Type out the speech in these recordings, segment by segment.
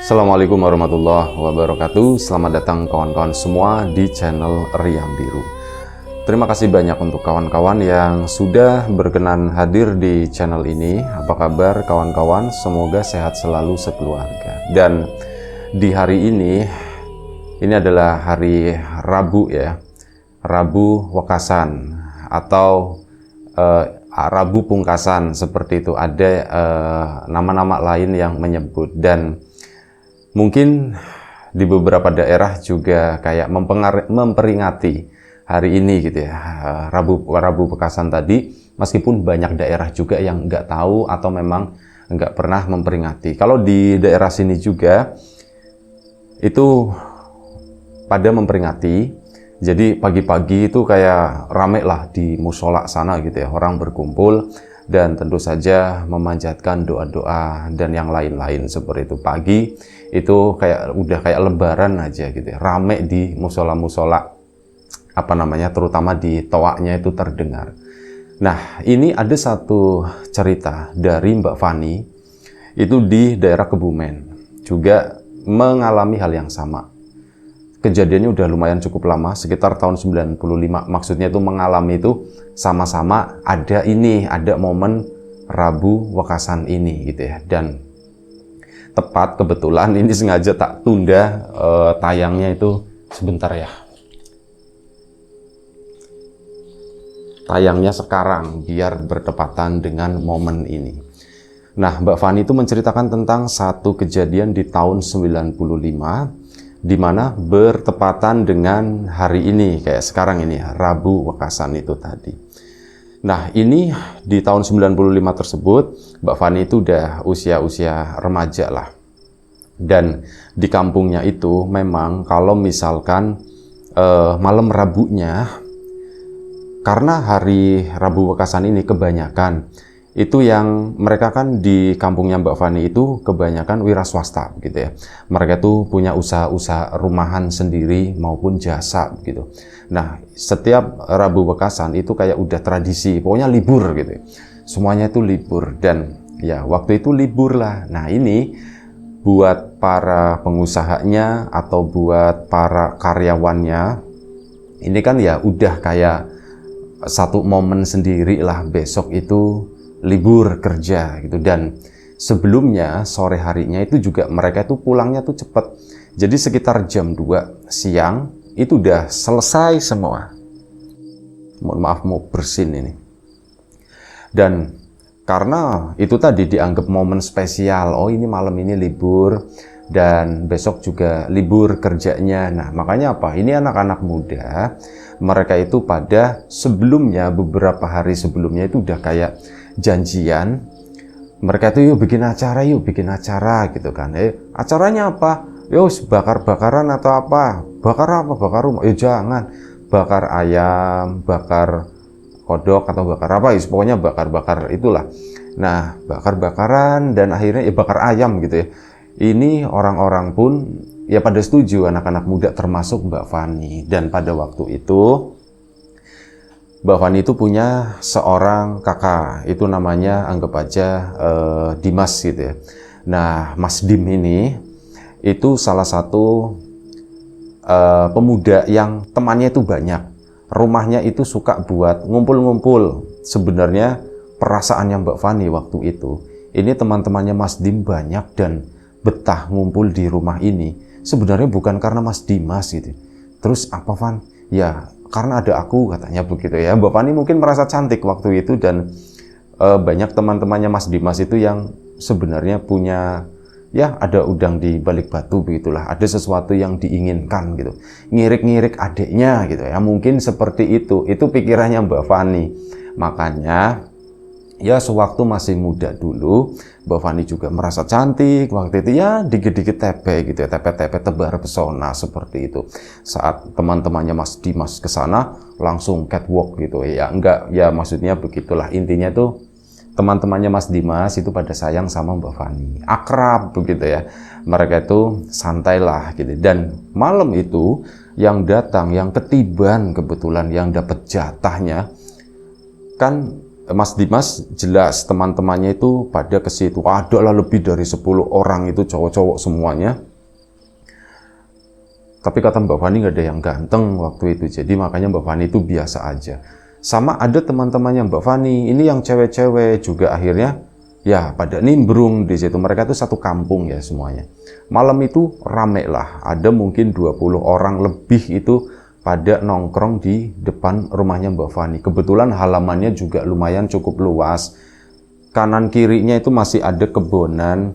Assalamualaikum warahmatullahi wabarakatuh. Selamat datang kawan-kawan semua di channel Riam Biru. Terima kasih banyak untuk kawan-kawan yang sudah berkenan hadir di channel ini. Apa kabar kawan-kawan? Semoga sehat selalu sekeluarga. Dan di hari ini adalah hari Rabu ya, Rabu Wekasan atau Rabu Pungkasan, seperti itu. Ada nama-nama lain yang menyebut, dan mungkin di beberapa daerah juga kayak memperingati hari ini gitu ya, Rabu Pekasan tadi, meskipun banyak daerah juga yang nggak tahu atau memang nggak pernah memperingati. Kalau di daerah sini juga itu pada memperingati, jadi pagi-pagi itu kayak rame lah di musola sana gitu ya, orang berkumpul dan tentu saja memanjatkan doa-doa dan yang lain-lain seperti itu. Pagi itu kayak udah kayak lebaran aja gitu ya, rame di musola-musola, apa namanya, terutama di toaknya itu terdengar. Nah, ini ada satu cerita dari Mbak Fani, itu di daerah Kebumen, juga mengalami hal yang sama. Kejadiannya udah lumayan cukup lama, sekitar tahun 95, maksudnya itu mengalami itu sama-sama ada momen Rabu Wekasan ini gitu ya. Dan tepat kebetulan ini sengaja tak tunda tayangnya itu sebentar ya. Tayangnya sekarang biar bertepatan dengan momen ini. Nah, Mbak Fani itu menceritakan tentang satu kejadian di tahun 95 di mana bertepatan dengan hari ini kayak sekarang ini ya, Rabu Wekasan itu tadi. Nah, ini di tahun 95 tersebut, Mbak Fani itu udah usia remaja lah. Dan di kampungnya itu memang kalau misalkan malam Rabunya, karena hari Rabu Wekasan ini kebanyakan, itu yang mereka kan di kampungnya Mbak Fani itu kebanyakan wira swasta gitu ya. Mereka tuh punya usaha-usaha rumahan sendiri maupun jasa gitu. Nah, setiap Rabu Wekasan itu kayak udah tradisi, pokoknya libur gitu. Semuanya itu libur, dan ya waktu itu libur lah. Nah, ini buat para pengusahanya atau buat para karyawannya, ini kan ya udah kayak satu momen sendiri lah, besok itu libur kerja gitu. Dan sebelumnya sore harinya itu juga mereka itu pulangnya tuh cepet, jadi sekitar jam 2 siang itu udah selesai semua. Mohon maaf, mau bersin ini. Dan karena itu tadi dianggap momen spesial, oh ini malam ini libur dan besok juga libur kerjanya. Nah, makanya apa, ini anak-anak muda, mereka itu pada sebelumnya, beberapa hari sebelumnya itu udah kayak janjian, mereka itu yuk bikin acara gitu kan. Acaranya apa? Yuk bakar-bakaran atau apa? Bakar rumah? Jangan, bakar ayam, bakar kodok atau bakar apa, pokoknya bakar-bakar itulah. Nah, bakar-bakaran dan akhirnya bakar ayam gitu ya. Ini orang-orang pun ya pada setuju, anak-anak muda termasuk Mbak Fani. Dan pada waktu itu Mbak Fani itu punya seorang kakak, itu namanya anggap aja Dimas gitu ya. Nah, Mas Dim ini itu salah satu pemuda yang temannya itu banyak. Rumahnya itu suka buat ngumpul-ngumpul. Sebenarnya perasaannya Mbak Fani waktu itu, ini teman-temannya Mas Dim banyak dan betah ngumpul di rumah ini. Sebenarnya bukan karena Mas Dimas gitu. Terus apa, Van? Ya, karena ada aku, katanya begitu ya. Mbak Fani mungkin merasa cantik waktu itu, dan banyak teman-temannya Mas Dimas itu yang sebenarnya punya, ya ada udang di balik batu begitulah, ada sesuatu yang diinginkan gitu, ngirik-ngirik adiknya gitu ya, mungkin seperti itu pikirannya Mbak Fani. Makanya ya sewaktu masih muda dulu, Mbak Fani juga merasa cantik waktu itu ya, dikit-dikit tepe gitu ya, tepe-tepe tebar pesona seperti itu. Saat teman-temannya Mas Dimas ke sana langsung catwalk gitu ya, enggak ya, maksudnya begitulah, intinya tuh teman-temannya Mas Dimas itu pada sayang sama Mbak Fani, akrab begitu ya, mereka itu santai lah gitu. Dan malam itu yang datang, yang ketiban kebetulan, yang dapat jatahnya kan Mas Dimas jelas teman-temannya itu pada ke situ. Adalah lebih dari 10 orang itu cowok-cowok semuanya. Tapi kata Mbak Fani nggak ada yang ganteng waktu itu. Jadi makanya Mbak Fani itu biasa aja. Sama ada teman-temannya Mbak Fani, ini yang cewek-cewek juga akhirnya ya pada nimbrung di situ. Mereka itu satu kampung ya semuanya. Malam itu rame lah. Ada mungkin 20 orang lebih itu pada nongkrong di depan rumahnya Mbak Fani. Kebetulan halamannya juga lumayan cukup luas. Kanan kirinya itu masih ada kebonan,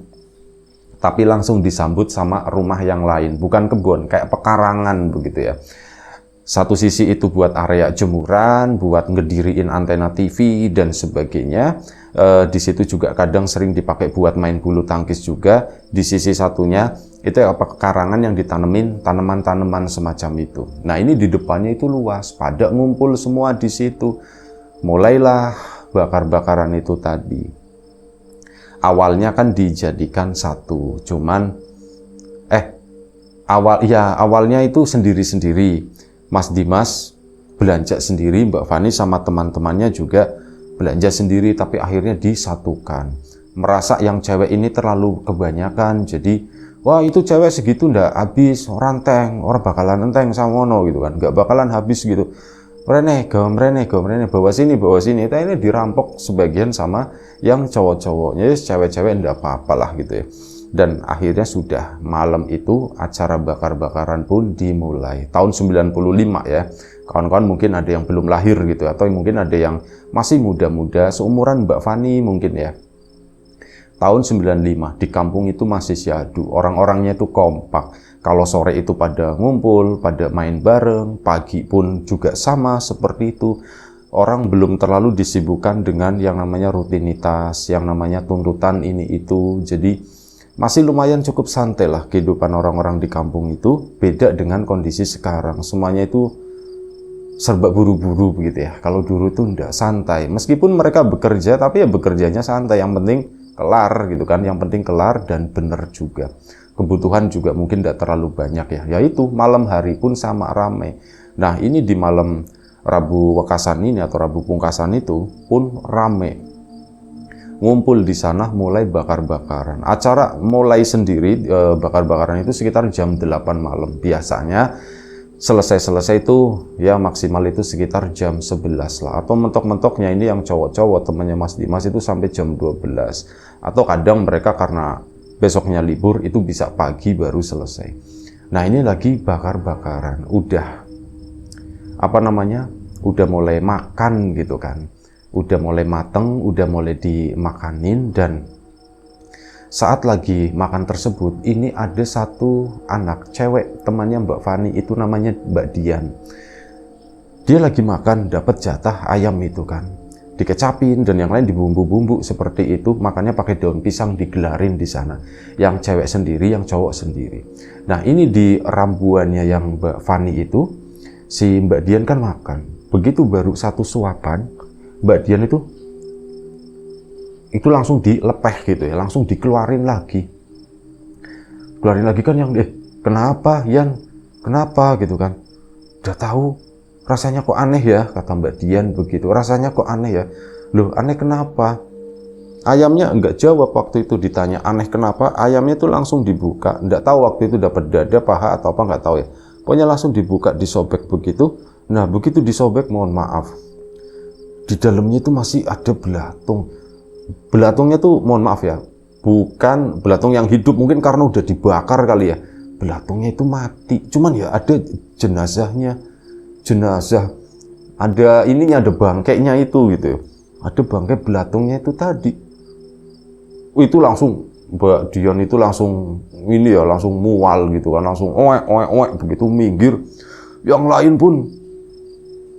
tapi langsung disambut sama rumah yang lain. Bukan kebun, kayak pekarangan begitu ya. Satu sisi itu buat area jemuran, buat ngediriin antena TV dan sebagainya. Di situ juga kadang sering dipakai buat main bulu tangkis juga. Di sisi satunya itu pekarangan yang ditanemin tanaman-tanaman semacam itu. Nah ini di depannya itu luas, pada ngumpul semua di situ. Mulailah bakar-bakaran itu tadi. Awalnya kan dijadikan satu, cuman awalnya itu sendiri-sendiri. Mas Dimas belanja sendiri, Mbak Fani sama teman-temannya juga belanja sendiri, tapi akhirnya disatukan. Merasa yang cewek ini terlalu kebanyakan, jadi wah itu cewek segitu ndak habis, orang bakalan enteng samono gitu kan, nggak bakalan habis gitu. Mrene, bawa sini. Tapi ini dirampok sebagian sama yang cowok-cowoknya, cewek-cewek ndak apa-apa lah gitu ya. Dan akhirnya sudah malam itu acara bakar-bakaran pun dimulai. Tahun 95 ya. Kawan-kawan mungkin ada yang belum lahir gitu, atau mungkin ada yang masih muda-muda, seumuran Mbak Fani mungkin ya. Tahun 95, di kampung itu masih syahdu, orang-orangnya itu kompak. Kalau sore itu pada ngumpul, pada main bareng, pagi pun juga sama seperti itu. Orang belum terlalu disibukkan dengan yang namanya rutinitas, yang namanya tuntutan ini itu. Jadi masih lumayan cukup santai lah kehidupan orang-orang di kampung itu. Beda dengan kondisi sekarang, semuanya itu serba buru-buru begitu ya. Kalau dulu tuh enggak santai, meskipun mereka bekerja, tapi ya bekerjanya santai, yang penting kelar gitu kan, yang penting kelar dan bener juga. Kebutuhan juga mungkin tidak terlalu banyak ya, yaitu malam hari pun sama ramai. Nah ini di malam Rabu Wekasan ini atau Rabu Pungkasan itu pun ramai. Ngumpul di sana mulai bakar-bakaran. Acara mulai sendiri bakar-bakaran itu sekitar jam 8 malam. Biasanya selesai itu ya maksimal itu sekitar jam 11 lah. Atau mentok-mentoknya ini yang cowok-cowok temannya Mas Dimas itu sampai jam 12. Atau kadang mereka karena besoknya libur itu bisa pagi baru selesai. Nah ini lagi bakar-bakaran. Udah mulai makan gitu kan. Udah mulai mateng, udah mulai dimakanin, dan saat lagi makan tersebut, ini ada satu anak cewek temannya Mbak Fani, itu namanya Mbak Dian. Dia lagi makan, dapat jatah ayam itu kan, dikecapin dan yang lain dibumbu-bumbu seperti itu, makannya pakai daun pisang digelarin di sana. Yang cewek sendiri, yang cowok sendiri. Nah ini di rambuannya yang Mbak Fani itu, si Mbak Dian kan makan. Begitu baru satu suapan, Mbak Dian itu langsung dilepeh gitu ya, langsung dikeluarin lagi. Keluarin lagi kan yang kenapa Yan? Kenapa gitu kan? Udah tahu rasanya kok aneh ya, kata Mbak Dian begitu. Rasanya kok aneh ya. Loh, aneh kenapa? Ayamnya enggak jawab waktu itu ditanya aneh kenapa. Ayamnya tuh langsung dibuka. Enggak tahu waktu itu dapat dada, paha atau apa enggak tahu ya. Pokoknya langsung dibuka, disobek begitu. Nah, begitu disobek, mohon maaf, di dalamnya itu masih ada belatung. Belatungnya tuh mohon maaf ya, bukan belatung yang hidup, mungkin karena udah dibakar kali ya. Belatungnya itu mati, cuman ya ada jenazah, ada ininya, ada bangkainya itu gitu ya. Ada bangkai belatungnya itu tadi. Itu langsung Mbak Dian itu langsung ini ya, langsung mual gitu kan, langsung oek begitu minggir. Yang lain pun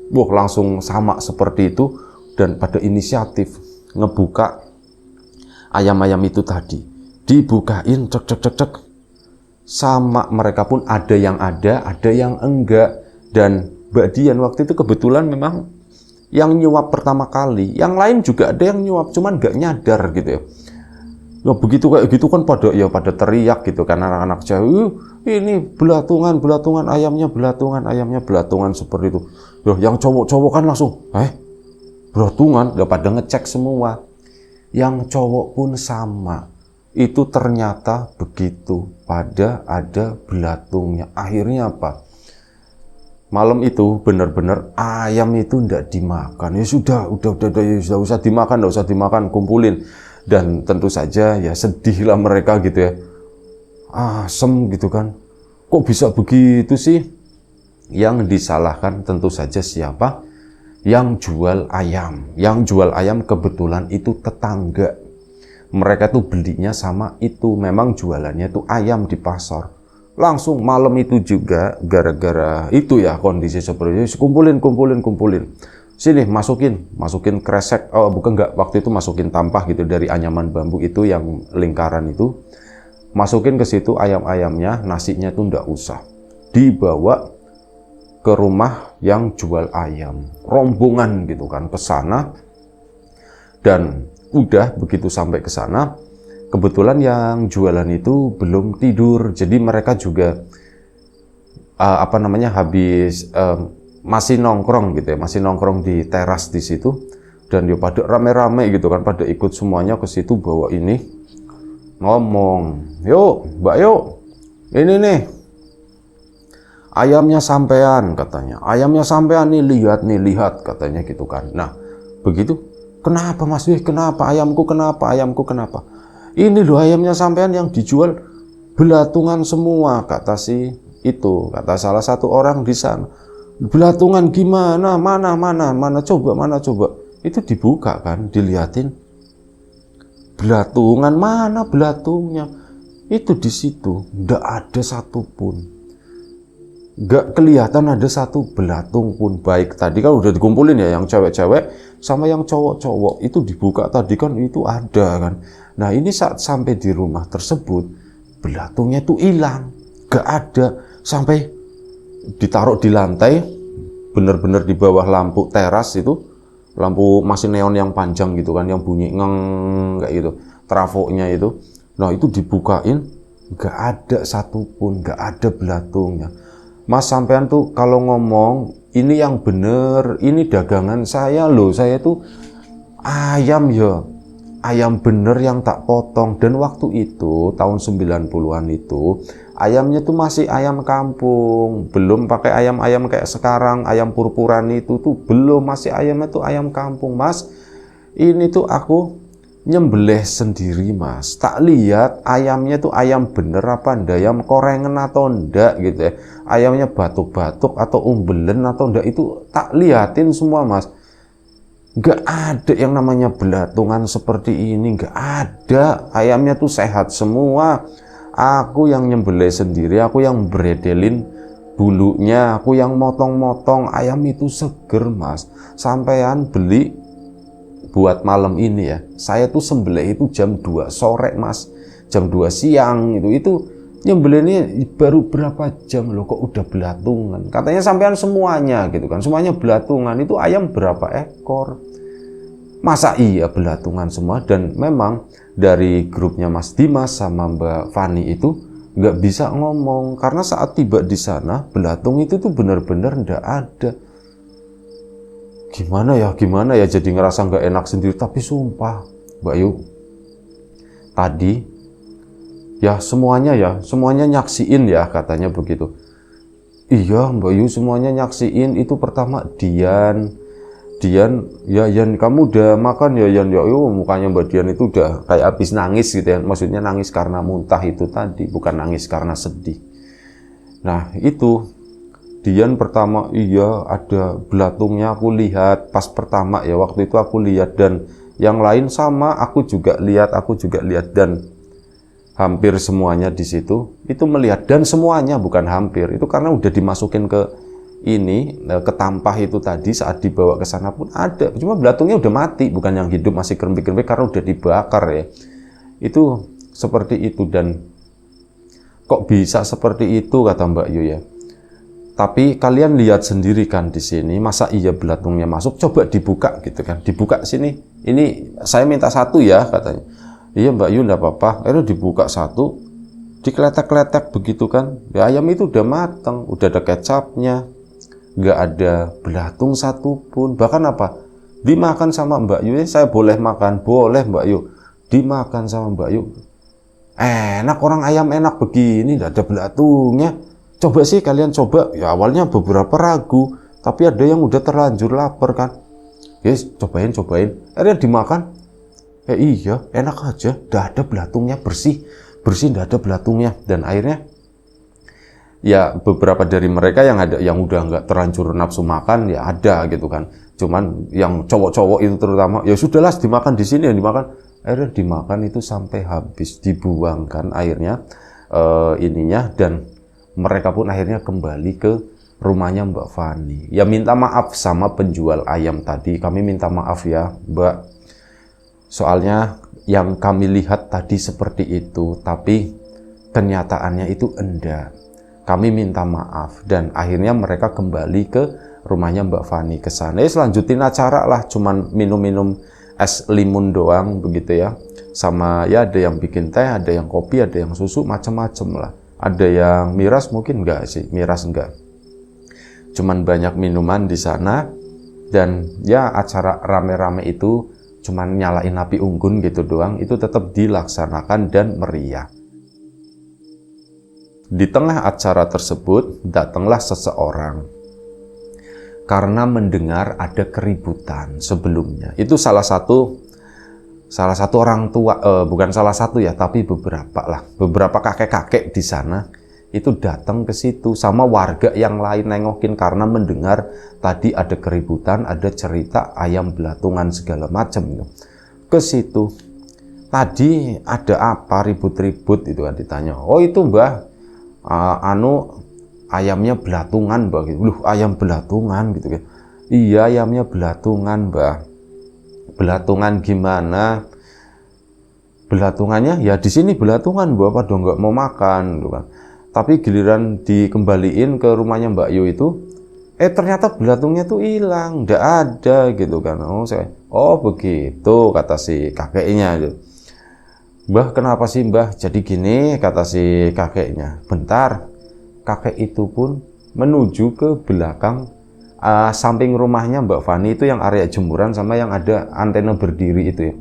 langsung sama seperti itu, dan pada inisiatif ngebuka ayam-ayam itu tadi. Dibukain, cek. Sama mereka pun ada yang enggak. Dan Mbak Dian waktu itu kebetulan memang yang nyuap pertama kali. Yang lain juga ada yang nyuap, cuman nggak nyadar gitu ya. Nah begitu kayak gitu kan pada teriak gitu kan anak-anak cewek, ini belatungan ayamnya belatungan seperti itu. Loh, yang cowok-cowok kan langsung, belatungan, udah pada ngecek semua. Yang cowok pun sama. Itu ternyata begitu, pada ada belatungnya. Akhirnya apa? Malam itu benar-benar ayam itu ndak dimakan. Ya sudah usah dimakan, ndak usah dimakan, kumpulin. Dan tentu saja ya sedihlah mereka gitu ya. Asem gitu kan. Kok bisa begitu sih? Yang disalahkan tentu saja siapa? Yang jual ayam. Yang jual ayam kebetulan itu tetangga. Mereka tuh belinya sama itu, memang jualannya tuh ayam di pasar. Langsung malam itu juga, gara-gara itu ya kondisi seperti itu, kumpulin. Sini masukin kresek, bukan enggak, waktu itu masukin tampah gitu dari anyaman bambu itu yang lingkaran itu. Masukin ke situ ayam-ayamnya, nasinya tuh enggak usah. Dibawa ke rumah yang jual ayam. Rombongan gitu kan ke sana. Dan udah begitu sampai ke sana, kebetulan yang jualan itu belum tidur, jadi mereka juga habis masih nongkrong gitu ya, masih nongkrong di teras di situ, dan dia pada rame-rame gitu kan, pada ikut semuanya ke situ bawa ini, ngomong, yuk mbak yuk, ini nih ayamnya sampean katanya, ayamnya sampean nih lihat katanya gitu kan. Nah begitu. Kenapa mas? Kenapa ayamku kenapa? Ini loh ayamnya sampean yang dijual belatungan semua, kata salah satu orang di sana. Belatungan gimana? Mana coba. Itu dibuka kan, dilihatin. Belatungan mana belatungnya? Itu di situ, nggak ada satupun. Nggak kelihatan ada satu belatung pun. Baik tadi kan udah dikumpulin ya, yang cewek-cewek sama yang cowok-cowok itu dibuka tadi kan, itu ada kan. Nah ini saat sampai di rumah tersebut, belatungnya itu hilang, nggak ada, sampai ditaruh di lantai, bener-bener di bawah lampu teras itu, lampu masih neon yang panjang gitu kan, yang bunyi ngeng kayak gitu, trafonya itu. Nah itu dibukain, nggak ada satupun, nggak ada belatungnya. Mas sampean tuh kalau ngomong ini yang bener, ini dagangan saya loh, saya tuh ayam ya, ayam bener yang tak potong. Dan waktu itu tahun 90-an itu ayamnya tuh masih ayam kampung, belum pakai ayam-ayam kayak sekarang, ayam purpuran itu tuh belum, masih ayamnya tuh ayam kampung. Mas ini tuh aku nyembelih sendiri mas, tak lihat ayamnya tuh ayam bener apa ndak, ayam korengan atau ndak gitu ya, ayamnya batuk-batuk atau umbelen atau ndak, itu tak liatin semua mas. Nggak ada yang namanya belatungan seperti ini, nggak ada. Ayamnya tuh sehat semua, aku yang nyembelih sendiri, aku yang beredelin bulunya, aku yang motong-motong, ayam itu seger mas. Sampean beli buat malam ini ya, saya tuh sembelih itu jam 2 sore mas, jam 2 siang itu nyembelihnya baru berapa jam loh, kok udah belatungan. Katanya sampean semuanya gitu kan, semuanya belatungan. Itu ayam berapa ekor? Masa iya belatungan semua? Dan memang dari grupnya Mas Dimas sama Mbak Fani itu nggak bisa ngomong, karena saat tiba di sana belatung itu tuh bener-bener nggak ada. Gimana ya, jadi ngerasa nggak enak sendiri. Tapi sumpah Mbak Yu, tadi ya semuanya nyaksiin ya, katanya begitu. Iya Mbak Yu, semuanya nyaksiin. Itu pertama Dian ya, Yan kamu udah makan ya Yan ya. Mukanya Mbak Dian itu udah kayak habis nangis gitu ya, maksudnya nangis karena muntah itu tadi, bukan nangis karena sedih. Nah itu Dian pertama, iya ada belatungnya, aku lihat pas pertama ya, waktu itu aku lihat. Dan yang lain sama, aku juga lihat, dan hampir semuanya di situ itu melihat. Dan semuanya, bukan hampir, itu karena udah dimasukin ke ini, ke tampah itu tadi, saat dibawa ke sana pun ada, cuma belatungnya udah mati, bukan yang hidup, masih kerempik-kerempik karena udah dibakar ya. Itu seperti itu. Dan kok bisa seperti itu, kata Mbak Yu ya. Tapi kalian lihat sendiri kan di sini, masa iya belatungnya masuk? Coba dibuka gitu kan, dibuka sini. Ini saya minta satu ya, katanya. Iya Mbak Yu, enggak apa-apa. Akhirnya dibuka satu, dikeletek-keletek begitu kan. Ya, ayam itu udah mateng, udah ada kecapnya, nggak ada belatung satupun. Bahkan apa? Dimakan sama Mbak Yu, saya boleh makan, boleh Mbak Yu. Dimakan sama Mbak Yu. Enak, orang ayam enak begini, tidak ada belatungnya. Coba sih kalian coba. Ya awalnya beberapa ragu, tapi ada yang udah terlanjur lapar kan. Guys, cobain. Akhirnya dimakan. Iya, enak aja, tidak ada belatungnya, bersih, tidak ada belatungnya. Dan akhirnya ya beberapa dari mereka yang udah nggak terlanjur nafsu makan ya ada gitu kan. Cuman yang cowok-cowok itu terutama ya sudahlah dimakan di sini, yang dimakan. Akhirnya dimakan itu sampai habis, dibuangkan airnya ininya, dan mereka pun akhirnya kembali ke rumahnya Mbak Fani. Ya minta maaf sama penjual ayam tadi, kami minta maaf ya Mbak. Soalnya yang kami lihat tadi seperti itu, tapi kenyataannya itu enggak. Kami minta maaf, dan akhirnya mereka kembali ke rumahnya Mbak Fani ke sana. Selanjutin acara lah, cuman minum-minum es limun doang begitu ya. Sama ya ada yang bikin teh, ada yang kopi, ada yang susu, macam-macam lah. Ada yang miras mungkin enggak sih, miras enggak. Cuman banyak minuman di sana, dan ya acara rame-rame itu cuman nyalain api unggun gitu doang, itu tetap dilaksanakan dan meriah. Di tengah acara tersebut, datanglah seseorang karena mendengar ada keributan sebelumnya. Itu salah satu orang tua, bukan salah satu ya, tapi beberapa kakek-kakek di sana itu datang ke situ sama warga yang lain nengokin karena mendengar tadi ada keributan, ada cerita ayam belatungan segala macam ke situ. Tadi ada apa ribut-ribut itu kan, ditanya. Oh itu Mbah, ayamnya belatungan Mbah. Loh, ayam belatungan gitu kan. Iya, ayamnya belatungan Mbah. Belatungan gimana? Belatungannya ya di sini belatungan Mbah, pada nggak mau makan gitu kan. Tapi giliran dikembaliin ke rumahnya Mbak Yu itu, ternyata belatungnya tuh hilang, nggak ada gitu kan. Oh begitu, kata si kakeknya gitu. Mbah, kenapa sih Mbah jadi gini, kata si kakeknya. Bentar, kakek itu pun menuju ke belakang samping rumahnya Mbak Fani itu, yang area jemuran sama yang ada antena berdiri itu ya,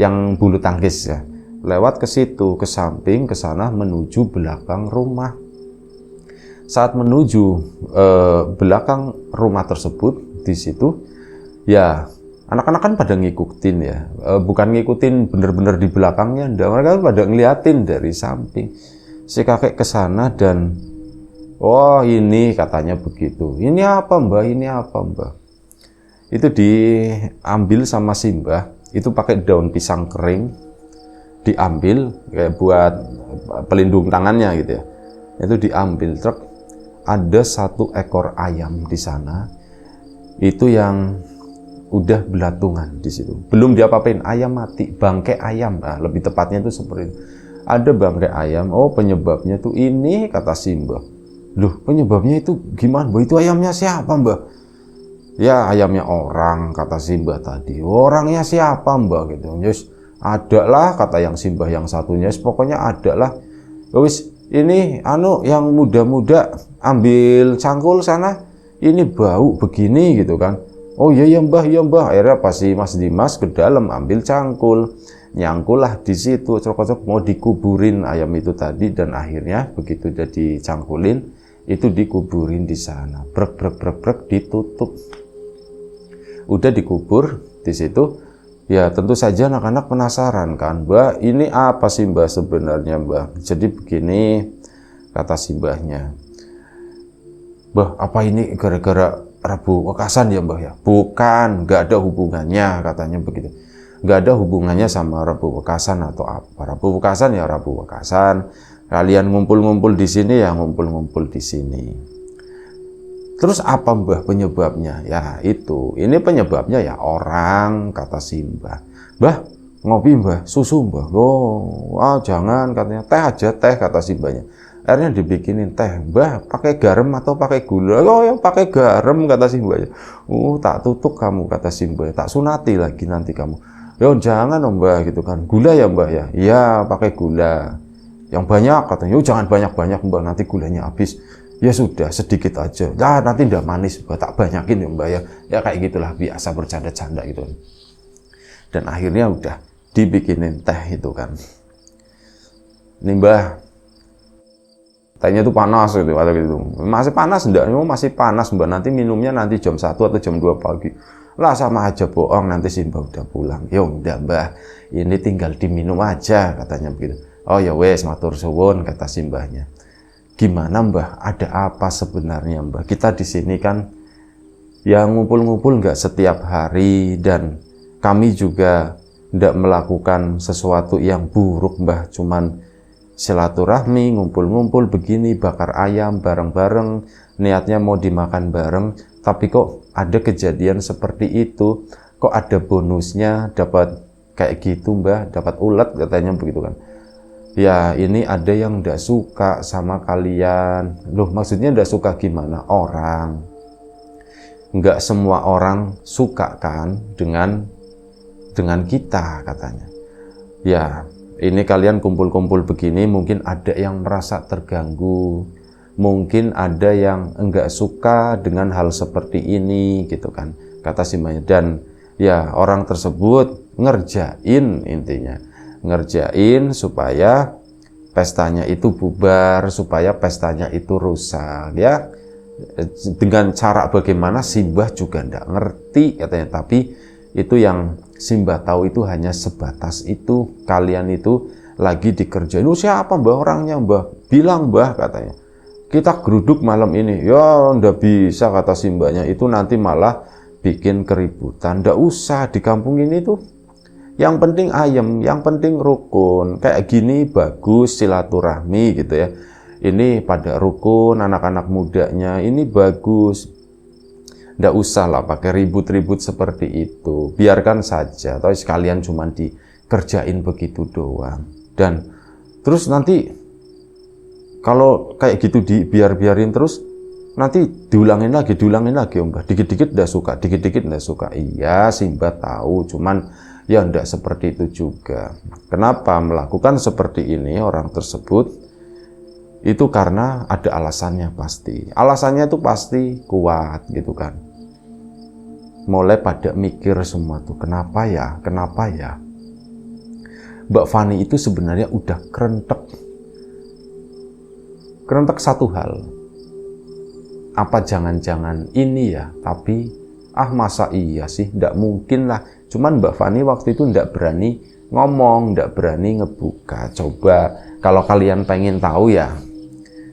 yang bulu tangkis ya. Lewat ke situ, ke samping, ke sana, menuju belakang rumah. Saat menuju belakang rumah tersebut, di situ ya anak-anak kan pada ngikutin ya, bukan ngikutin bener-bener di belakangnya, mereka pada ngeliatin dari samping. Si kakek ke sana dan oh ini katanya begitu. Ini apa Mbah? Ini apa Mbah? Itu diambil sama si Mbah, itu pakai daun pisang kering, diambil kayak buat pelindung tangannya gitu ya. Itu diambil truk. Ada 1 ekor ayam di sana, itu yang udah belatungan di situ. Belum diapa-apain, ayam mati, bangkai ayam. Nah, lebih tepatnya itu seperti itu. Ada bangkai ayam. Oh penyebabnya tuh ini, kata si Mbah. Loh, penyebabnya itu gimana Mbah? Itu ayamnya siapa Mbah? Ya ayamnya orang, kata si Mbah tadi. Orangnya siapa Mbah gitu. Yes, ada lah, kata yang si Mbah yang satunya. Yes, pokoknya ada lah. Wis ini yang muda-muda ambil cangkul sana. Ini bau begini gitu kan. Oh iya ya Mbah, iya Mbah. Akhirnya pasti Mas Dimas ke dalam ambil cangkul. Nyangkul lah di situ, cocok mau dikuburin ayam itu tadi, dan akhirnya begitu jadi cangkulin itu dikuburin di sana. Brek ditutup. Udah dikubur di situ. Ya tentu saja anak-anak penasaran kan, Mbah ini apa sih Mbah sebenarnya Mbah? Jadi begini, kata si Mbahnya. Mbah, apa ini gara-gara Rabu Wekasan ya Mbah ya? Bukan, nggak ada hubungannya, katanya begitu. Nggak ada hubungannya sama Rabu Wekasan atau apa. Rabu Wekasan ya Rabu Wekasan. Kalian ngumpul-ngumpul di sini ya ngumpul-ngumpul di sini. Terus apa Mbah penyebabnya? Ya itu, ini penyebabnya ya orang, kata si Mbah. Mbah, ngopi Mbah, susu Mbah. Oh, jangan, katanya teh aja teh, kata si Mbahnya. Akhirnya dibikinin teh. Mbah, pakai garam atau pakai gula? Oh ya pakai garam, kata si Mbahnya. Tak tutup kamu, kata si Mbah. Tak sunati lagi nanti kamu. Yo jangan Mbah gitu kan. Gula ya Mbah ya? Iya pakai gula. Yang banyak, katanya. Yo jangan banyak-banyak Mbah, nanti gulanya habis. Ya sudah, sedikit aja. Nah, nanti ndak manis, Mbah, tak banyakin ya Mbah ya. Ya kayak gitulah, biasa bercanda-canda gitu. Dan akhirnya udah dibikinin teh itu kan. Nih Mbah, tehnya itu panas gitu, atau gitu. Masih panas enggak? Masih panas Mbak, nanti minumnya nanti jam 1 atau jam 2 pagi. Lah sama aja bohong, nanti si Mbak udah pulang. Ya udah Mbah, ini tinggal diminum aja katanya begitu. Oh ya wes, matur suwun kata si Mbahnya. Gimana Mbah? Ada apa sebenarnya Mbah? Kita di sini kan ya ngumpul-ngumpul nggak setiap hari, dan kami juga tidak melakukan sesuatu yang buruk Mbah, cuman silaturahmi, ngumpul-ngumpul begini, bakar ayam bareng-bareng, niatnya mau dimakan bareng, tapi kok ada kejadian seperti itu, kok ada bonusnya, dapat kayak gitu Mbah, dapat ulet katanya begitu kan. Ya ini ada yang nggak suka sama kalian. Loh maksudnya nggak suka gimana? Orang, nggak semua orang suka kan dengan kita katanya. Ya ini kalian kumpul-kumpul begini, mungkin ada yang merasa terganggu, mungkin ada yang enggak suka dengan hal seperti ini gitu kan, kata si Mbahnya. Dan ya orang tersebut ngerjain, intinya ngerjain supaya pestanya itu bubar, supaya pestanya itu rusak ya. Dengan cara bagaimana si Mbah juga enggak ngerti katanya, tapi itu yang si Mbah tahu itu hanya sebatas itu. Kalian itu lagi dikerjain. Oh siapa Mbah orangnya Mbah? Bilang Mbah katanya. Kita geruduk malam ini. Ya ndak bisa kata si Mbahnya, itu nanti malah bikin keributan. Ndak usah, di kampung ini tuh yang penting ayem, yang penting rukun. Kayak gini bagus, silaturahmi gitu ya. Ini pada rukun, anak-anak mudanya ini bagus. Nggak usah lah pakai ribut-ribut seperti itu, biarkan saja, atau sekalian cuma dikerjain begitu doang. Dan terus nanti kalau kayak gitu biarin terus, nanti diulangin lagi Mbah, dikit-dikit nggak suka, dikit-dikit nggak suka. Iya si Mbah tahu, cuman ya nggak seperti itu juga. Kenapa melakukan seperti ini orang tersebut? Itu karena ada alasannya pasti. Alasannya itu pasti kuat gitu kan. Mulai pada mikir semua tuh, kenapa ya? Mbak Fani itu sebenarnya udah kerentek satu hal. Apa jangan-jangan ini ya? Tapi masa iya sih? Nggak mungkin lah. Cuman Mbak Fani waktu itu nggak berani ngomong, nggak berani ngebuka. Coba kalau kalian pengen tahu ya,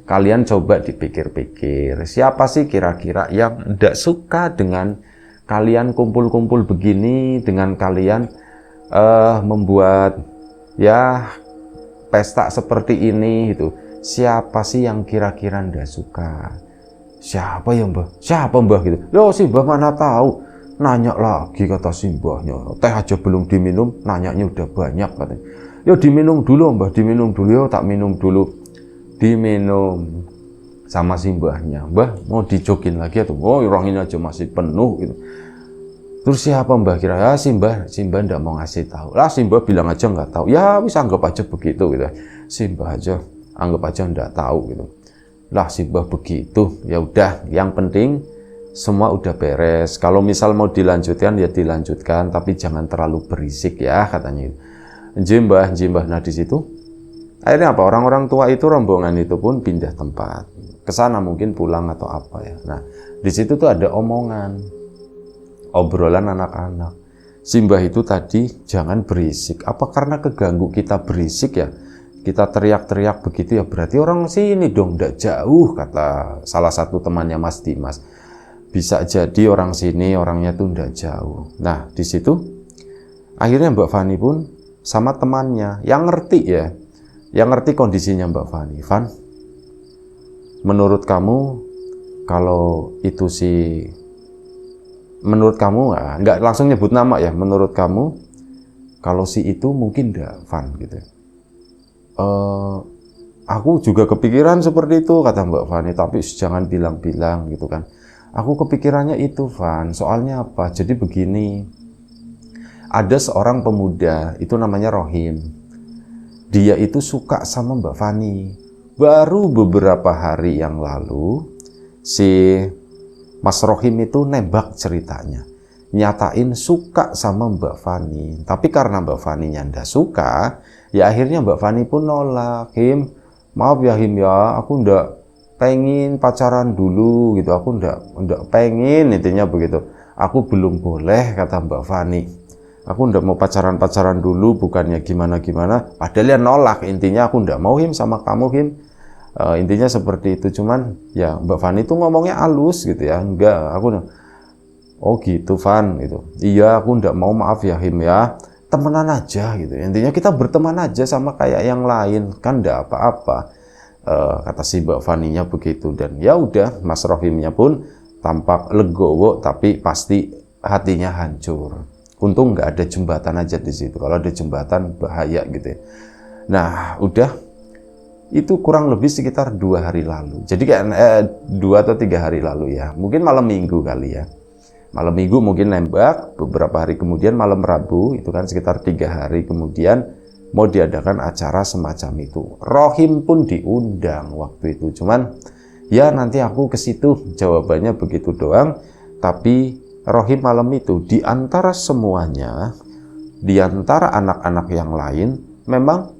kalian coba dipikir-pikir, siapa sih kira-kira yang nggak suka dengan kalian kumpul-kumpul begini, dengan kalian membuat ya pesta seperti ini gitu. Siapa sih yang kira-kira nggak suka? Siapa ya Mbah? Siapa Mbah gitu? Yo si Mbah mana tahu. Nanya lagi kata si Mbahnya. Teh aja belum diminum, nanyanya udah banyak katanya. Yo diminum dulu Mbah, diminum dulu. Yo tak minum dulu. Diminum sama si Mbahnya. Mbah mau dijokin lagi atau orang ini aja masih penuh gitu. Terus siapa Mbah kira? Ya si Mbah ndak mau ngasih tahu. Lah si Mbah bilang aja nggak tahu. Ya bisa anggap aja begitu gitu. Si Mbah aja anggap aja ndak tahu gitu. Lah si Mbah begitu. Ya udah, yang penting semua udah beres. Kalau misal mau dilanjutkan ya dilanjutkan, tapi jangan terlalu berisik ya katanya. Jimbah. Nah di situ akhirnya apa? Orang-orang tua itu, rombongan itu pun pindah tempat. Ke sana mungkin pulang atau apa ya. Nah, di situ tuh ada omongan, obrolan anak-anak. Si Mbah itu tadi jangan berisik. Apa karena keganggu kita berisik ya? Kita teriak-teriak begitu ya, berarti orang sini dong, nggak jauh, kata salah satu temannya Mas Dimas. Bisa jadi orang sini, orangnya tuh nggak jauh. Nah, di situ akhirnya Mbak Fani pun sama temannya yang ngerti ya, yang ngerti kondisinya Mbak Fani. Van, menurut kamu kalau itu sih, menurut kamu nggak langsung nyebut nama ya, menurut kamu kalau si itu mungkin nggak Van gitu. Aku juga kepikiran seperti itu kata Mbak Fani, tapi jangan bilang-bilang gitu kan. Aku kepikirannya itu Van, soalnya apa? Jadi begini, ada seorang pemuda itu namanya Rohim. Dia itu suka sama Mbak Fani. baru beberapa hari yang lalu si Mas Rohim itu nembak ceritanya, nyatain suka sama Mbak Fani. Tapi karena Mbak Faninya ndak suka, ya akhirnya Mbak Fani pun nolak. Him, maaf ya Him ya, aku ndak pengen pacaran dulu gitu, aku ndak pengen, intinya begitu. Aku belum boleh, kata Mbak Fani. Aku ndak mau pacaran dulu, bukannya gimana-gimana. Padahal dia nolak, intinya aku ndak mau Him sama kamu Him. Intinya seperti itu. Cuman ya Mbak Fani itu ngomongnya halus gitu ya. Enggak, aku oh gitu Van gitu. Iya, aku ndak mau, maaf ya Him ya. Temenan aja gitu. Intinya kita berteman aja sama kayak yang lain, kan ndak apa-apa. Kata si Mbak Faninya begitu. Dan ya udah, Mas Rohimnya pun tampak legowo, tapi pasti hatinya hancur. Untung nggak ada jembatan aja di situ. Kalau ada jembatan bahaya gitu ya. Nah, udah itu kurang lebih sekitar 2 hari lalu. Jadi kayak 2 atau 3 hari lalu ya. Mungkin malam Minggu kali ya. Malam Minggu mungkin nembak, beberapa hari kemudian malam Rabu, itu kan sekitar 3 hari kemudian mau diadakan acara semacam itu. Rohim pun diundang waktu itu. Cuman ya nanti aku ke situ, jawabannya begitu doang. Tapi Rohim malam itu di antara semuanya, di antara anak-anak yang lain, memang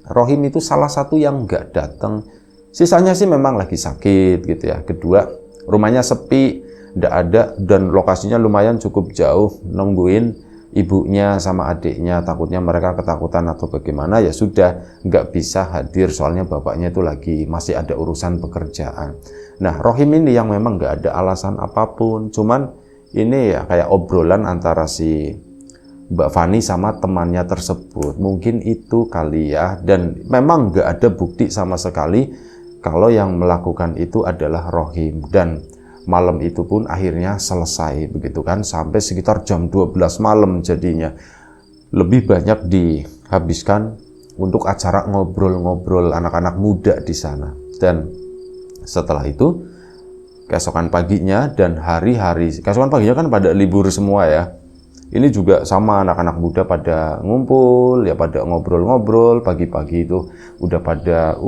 Rohim itu salah satu yang nggak datang. Sisanya sih memang lagi sakit gitu ya. Kedua, rumahnya sepi, nggak ada, dan lokasinya lumayan cukup jauh. Nungguin ibunya sama adiknya, takutnya mereka ketakutan atau bagaimana, ya sudah nggak bisa hadir soalnya bapaknya itu lagi masih ada urusan pekerjaan. Nah, Rohim ini yang memang nggak ada alasan apapun, cuman ini ya kayak obrolan antara si Mbak Fani sama temannya tersebut. Mungkin itu kali ya. Dan memang nggak ada bukti sama sekali kalau yang melakukan itu adalah Rohim. Dan malam itu pun akhirnya selesai begitu kan. Sampai sekitar jam 12 malam jadinya. Lebih banyak dihabiskan untuk acara ngobrol-ngobrol anak-anak muda di sana. Dan setelah itu keesokan paginya dan hari-hari, keesokan paginya kan pada libur semua ya. Ini juga sama, anak-anak muda pada ngumpul, ya pada ngobrol-ngobrol, pagi-pagi itu udah pada,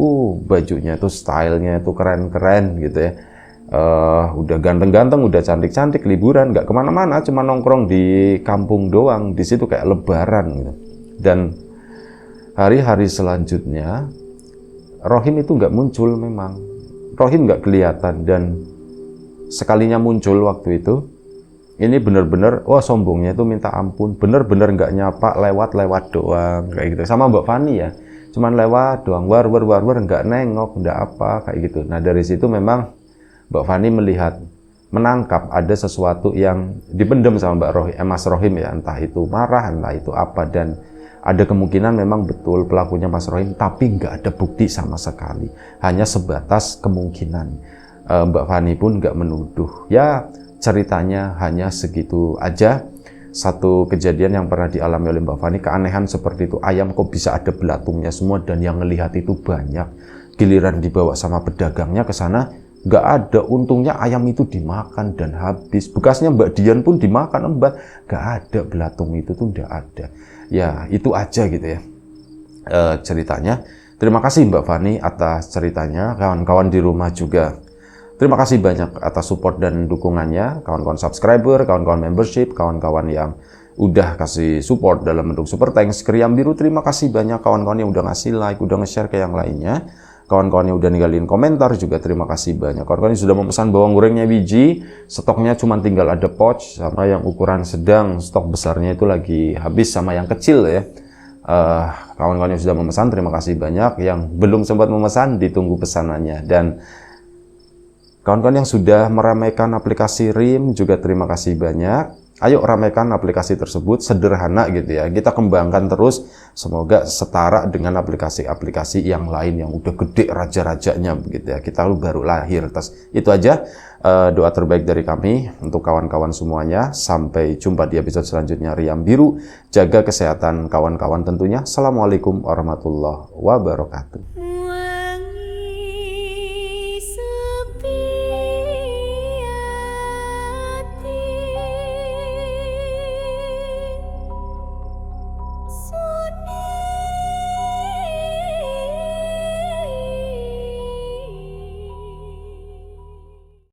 bajunya itu stylenya itu keren-keren gitu ya. Udah ganteng-ganteng, udah cantik-cantik, liburan, nggak kemana-mana, cuma nongkrong di kampung doang, di situ kayak lebaran gitu. Dan hari-hari selanjutnya, Rohim itu nggak muncul memang. Rohim nggak kelihatan, dan sekalinya muncul waktu itu, ini bener-bener, wah sombongnya itu minta ampun, bener-bener nggak nyapa, lewat-lewat doang, kayak gitu. Sama Mbak Fani ya, cuman lewat doang, war, nggak nengok, nggak apa, kayak gitu. Nah dari situ memang Mbak Fani menangkap ada sesuatu yang dipendam sama Mas Rohim ya, entah itu marah, entah itu apa, dan ada kemungkinan memang betul pelakunya Mas Rohim, tapi nggak ada bukti sama sekali, hanya sebatas kemungkinan. Mbak Fani pun nggak menuduh. Ya, ceritanya hanya segitu aja. Satu kejadian yang pernah dialami oleh Mbak Fani, keanehan seperti itu. Ayam kok bisa ada belatungnya semua, dan yang ngelihat itu banyak. Giliran dibawa sama pedagangnya ke sana, nggak ada. Untungnya ayam itu dimakan dan habis. Bekasnya Mbak Dian pun dimakan, Mbak. Nggak ada, belatung itu tuh nggak ada. Ya, itu aja gitu ya ceritanya. Terima kasih Mbak Fani atas ceritanya. Kawan-kawan di rumah juga, terima kasih banyak atas support dan dukungannya, kawan-kawan subscriber, kawan-kawan membership, kawan-kawan yang udah kasih support dalam bentuk super thanks. Kriam Biru, terima kasih banyak kawan-kawan yang udah ngasih like, udah nge-share ke yang lainnya. Kawan-kawan yang udah ninggalin komentar juga terima kasih banyak. Kawan-kawan yang sudah memesan bawang gorengnya biji, stoknya cuma tinggal ada pouch, sama yang ukuran sedang, stok besarnya itu lagi habis, sama yang kecil ya. Kawan-kawan yang sudah memesan terima kasih banyak, yang belum sempat memesan ditunggu pesanannya. Dan kawan-kawan yang sudah meramaikan aplikasi RIM juga terima kasih banyak. Ayo ramaikan aplikasi tersebut, sederhana gitu ya. Kita kembangkan terus, semoga setara dengan aplikasi-aplikasi yang lain yang udah gede raja-rajanya begitu ya. Kita baru lahir. Itu aja doa terbaik dari kami untuk kawan-kawan semuanya. Sampai jumpa di episode selanjutnya Riam Biru. Jaga kesehatan kawan-kawan tentunya. Assalamualaikum warahmatullahi wabarakatuh.